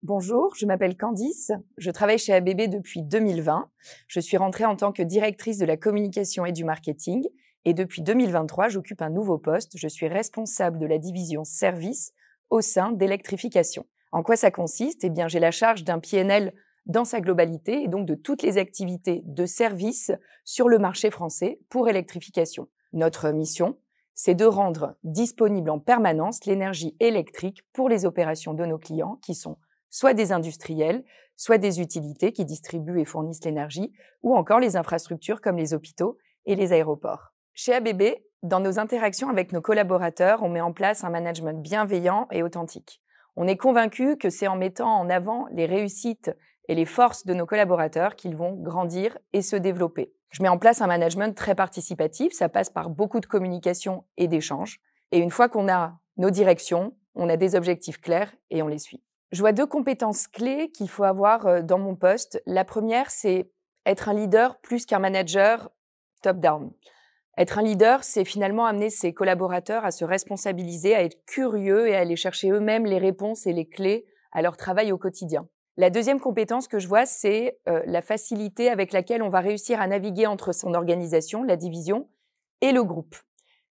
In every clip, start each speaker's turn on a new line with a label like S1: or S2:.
S1: Bonjour, je m'appelle Candice, je travaille chez ABB depuis 2020. Je suis rentrée en tant que directrice de la communication et du marketing et depuis 2023, j'occupe un nouveau poste. Je suis responsable de la division service au sein d'électrification. En quoi ça consiste? Eh bien, j'ai la charge d'un PNL dans sa globalité et donc de toutes les activités de service sur le marché français pour électrification. Notre mission, c'est de rendre disponible en permanence l'énergie électrique pour les opérations de nos clients qui sont soit des industriels, soit des utilités qui distribuent et fournissent l'énergie, ou encore les infrastructures comme les hôpitaux et les aéroports. Chez ABB, dans nos interactions avec nos collaborateurs, on met en place un management bienveillant et authentique. On est convaincu que c'est en mettant en avant les réussites et les forces de nos collaborateurs qu'ils vont grandir et se développer. Je mets en place un management très participatif, ça passe par beaucoup de communication et d'échanges. Et une fois qu'on a nos directions, on a des objectifs clairs et on les suit. Je vois deux compétences clés qu'il faut avoir dans mon poste. La première, c'est être un leader plus qu'un manager top-down. Être un leader, c'est finalement amener ses collaborateurs à se responsabiliser, à être curieux et à aller chercher eux-mêmes les réponses et les clés à leur travail au quotidien. La deuxième compétence que je vois, c'est la facilité avec laquelle on va réussir à naviguer entre son organisation, la division, et le groupe.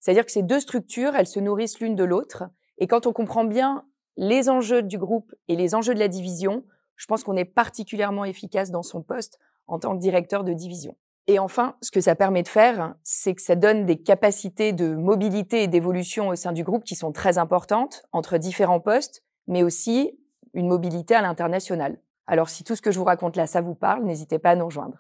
S1: C'est-à-dire que ces deux structures, elles se nourrissent l'une de l'autre. Et quand on comprend bien les enjeux du groupe et les enjeux de la division, je pense qu'on est particulièrement efficace dans son poste en tant que directeur de division. Et enfin, ce que ça permet de faire, c'est que ça donne des capacités de mobilité et d'évolution au sein du groupe qui sont très importantes entre différents postes, mais aussi une mobilité à l'international. Alors si tout ce que je vous raconte là, ça vous parle, n'hésitez pas à nous rejoindre.